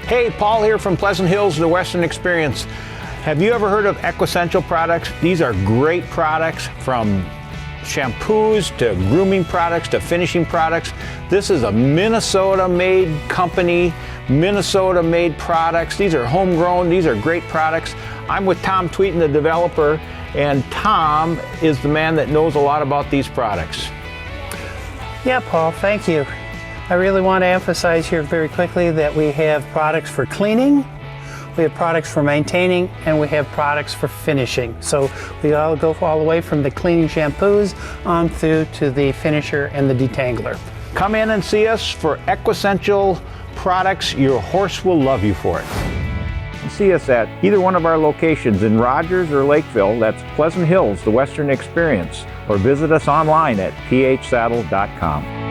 Hey, Paul here from Pleasant Hills, the Western Experience. Have you ever heard of Equessential products? These are great products, from shampoos to grooming products to finishing products. This is a Minnesota-made company, Minnesota-made products. These are homegrown, these are great products. I'm with Tom Tweeten, the developer, and Tom is the man that knows a lot about these products. Yeah, Paul, thank you. I really want to emphasize here very quickly that we have products for cleaning, we have products for maintaining, and we have products for finishing. So we all go all the way from the cleaning shampoos on through to the finisher and the detangler. Come in and see us for Equessential products. Your horse will love you for it. See us at either one of our locations in Rogers or Lakeville. That's Pleasant Hills, the Western Experience. Or visit us online at phsaddle.com.